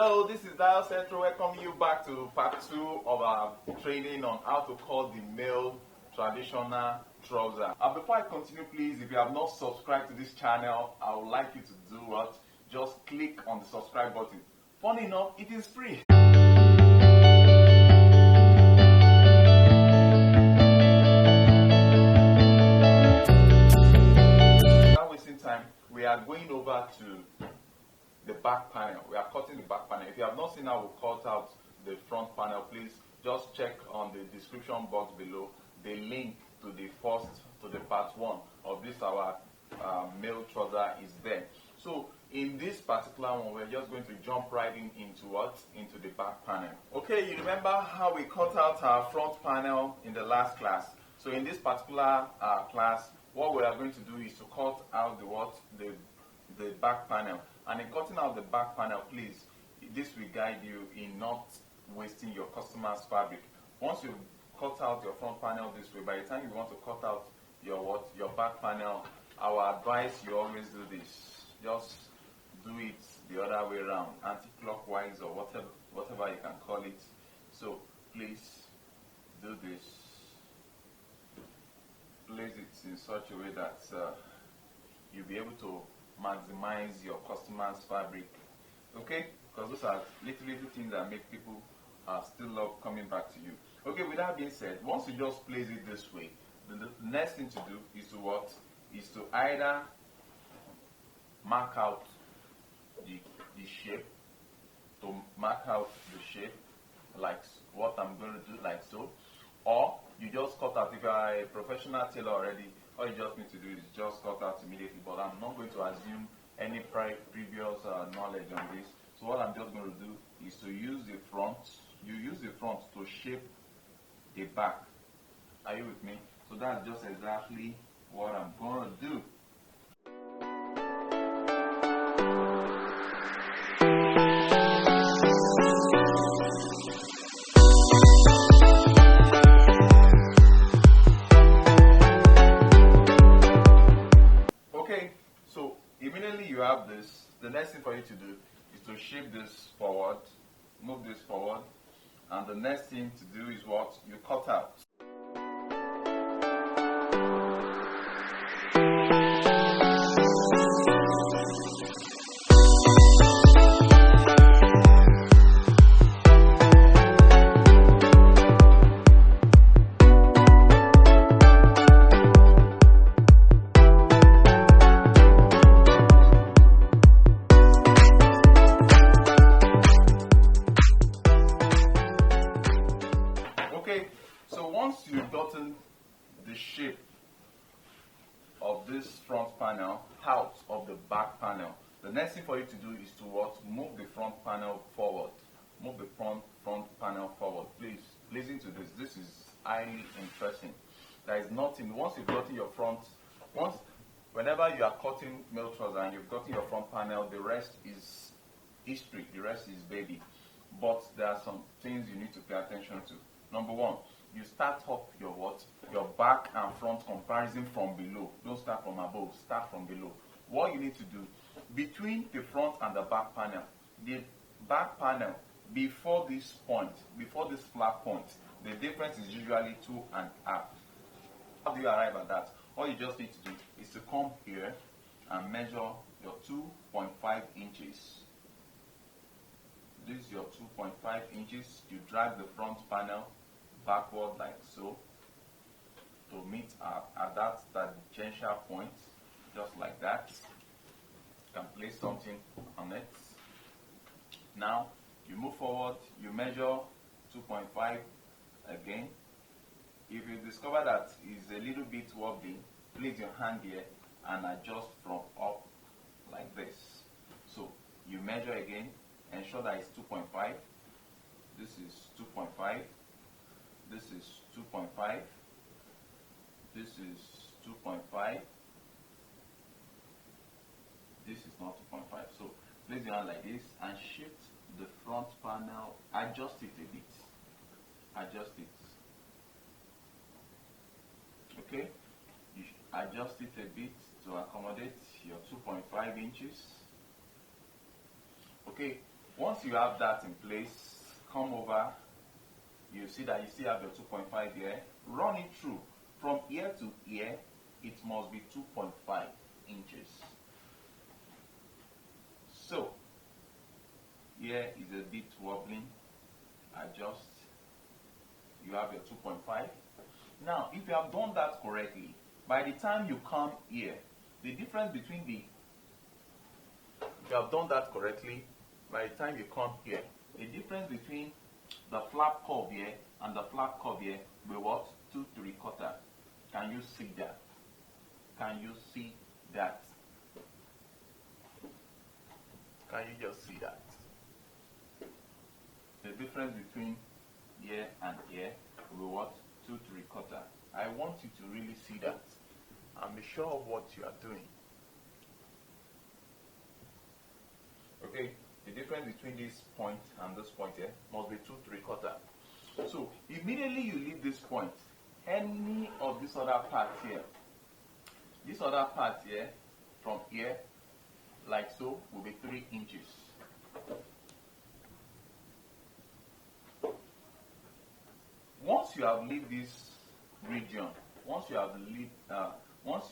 Hello, this is Dial Central. Welcome you back to part 2 of our training on how to cut the male traditional trouser. Before I continue, please, if you have not subscribed to this channel, I would like you to do what? Just click on the subscribe button. Funny enough, it is free. Without wasting time, we are going over to the back panel. We are cutting the back panel. If you have not seen how we cut out the front panel, please just check on the description box below. The link to the part 1 of this our male trouser is there. So in this particular one, we're just going to jump right into what? Into the back panel. Okay, you remember how we cut out our front panel in the last class. So in this particular class, what we are going to do is to cut out the back panel. And in cutting out the back panel, please, this will guide you in not wasting your customer's fabric. Once you cut out your front panel this way, by the time you want to cut out your back panel, our advice, you always do this. Just do it the other way around, anti-clockwise or whatever you can call it. So please do this. Place it in such a way that you'll be able to maximize your customer's fabric, okay? Because those are little things that make people still love coming back to you. Okay, with that being said, once you just place it this way, the next thing to do is to what? Is to either mark out the shape, like what I'm going to do, like so, or you just cut out. If you are a professional tailor already, all you just need to do is just cut out immediately, but I'm not going to assume any previous knowledge on this. So what I'm just going to do is to use the front. You use the front to shape the back. Are you with me? So that's just exactly what I'm going to do. The next thing for you to do is to shape this forward, move this forward, and the next thing to do is what? You cut out. Once you've gotten the shape of this front panel out of the back panel, the next thing for you to do is to what? Move the front panel forward. Move the front panel forward. Please listen to this. This is highly interesting. There is nothing, once you've gotten your front, whenever you are cutting male trouser and you've gotten your front panel, the rest is history, the rest is baby. But there are some things you need to pay attention to. Number one, you start off your back and front comparison from below. Don't start from above, start from below. What you need to do, between the front and the back panel, before this point, before this flat point, the difference is usually 2.5. How do you arrive at that? All you just need to do is to come here and measure your 2.5 inches. This is your 2.5 inches. You drag the front panel backward like so to meet at that tangential point, just like that. You can place something on it. Now you move forward, you measure 2.5 again. If you discover that it's a little bit wobbly, place your hand here and adjust from up like this. So you measure again, ensure that it's 2.5. This is 2.5. This is 2.5. This is 2.5. This is not 2.5. So place your hand like this and shift the front panel. Adjust it a bit. Adjust it. Okay? You adjust it a bit to accommodate your 2.5 inches. Okay, Once you have that in place, come over. You see that you still have your 2.5 here. Run it through. From ear to ear, it must be 2.5 inches. So, here is a bit wobbling. Adjust. You have your 2.5. Now, if you have done that correctly, by the time you come here, the difference between if you have done that correctly, by the time you come here, the difference between the flap curve here and the flap curve here will what? 2 3/4. Can you see that? Can you see that? Can you just see that? The difference between here and here will be what? 2 3/4. I want you to really see that and be sure of what you are doing. Okay, the difference between this point and this point here must be 2 3/4. So immediately you leave this point, any of this other part here, this other part here, from here, like so, will be 3 inches. Once you have leave this region, once you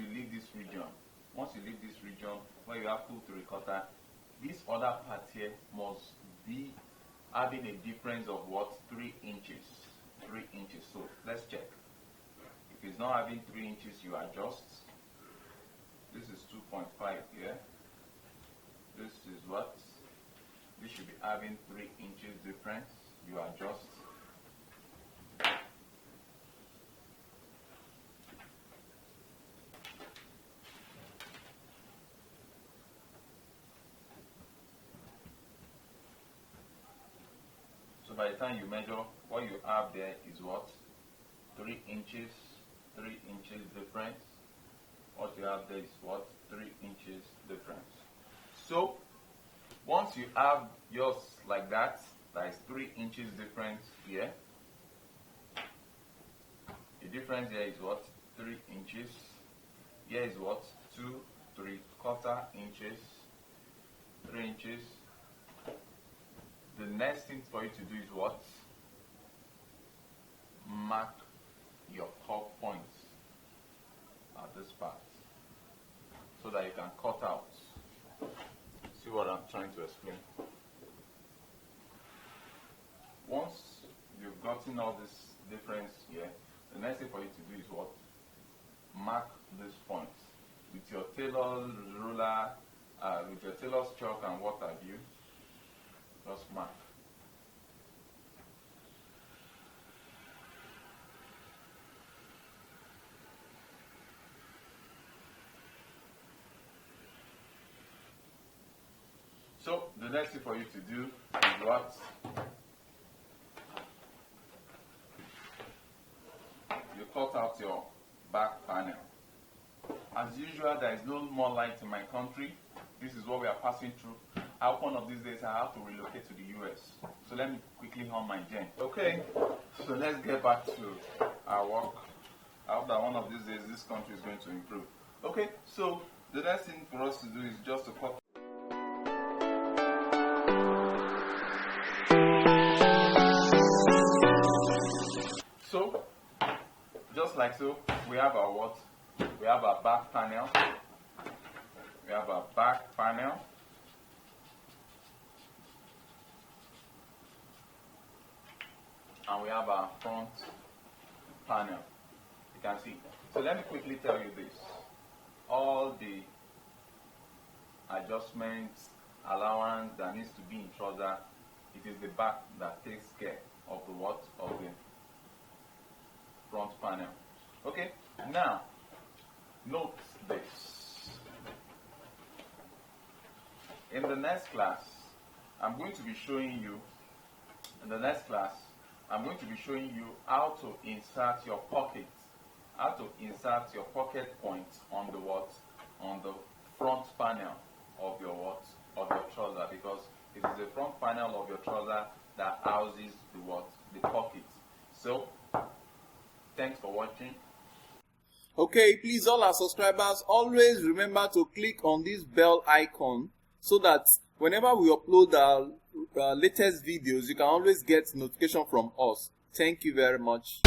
leave this region where you have 2 3/4, this other part here must be having a difference of what? 3 inches. 3 inches. So let's check. If it's not having 3 inches, you adjust. This is 2.5 here. This is what? This should be having 3 inches difference. You adjust. So by the time you measure, what you have there is what? 3 inches, 3 inches difference. What you have there is what? 3 inches difference. So, once you have yours like that, that is 3 inches difference here. The difference here is what? 3 inches. Here is what? 2 3/4 inches. 3 inches. The next thing for you to do is what? Mark your curve points at this part so that you can cut out. See what I'm trying to explain? Once you've gotten all this difference here, the next thing for you to do is what? Mark these points with your tailor's ruler, with your tailor's chalk and what have you. Just mark. So the next thing for you to do is what? You cut out your back panel. As usual, there is no more light in my country. This is what we are passing through. I hope one of these days I have to relocate to the US. So let me quickly home my gen. Okay, so let's get back to our work. I hope that one of these days this country is going to improve. Okay, so the next thing for us to do is just to cut. So, just like so, we have our what? We have our back panel. We have our back panel. And we have our front panel. You can see. So let me quickly tell you this. All the adjustments, allowance that needs to be in trouser, it is the back that takes care of the what? Of the front panel. Okay? Now, note this. In the next class, I'm going to be showing you how to insert your pocket, point on the what? On the front panel of your what? Of your trouser, because it is the front panel of your trouser that houses the what? The pocket. So, thanks for watching. Okay, please all our subscribers, always remember to click on this bell icon so that whenever we upload our latest videos, you can always get notification from us. Thank you very much.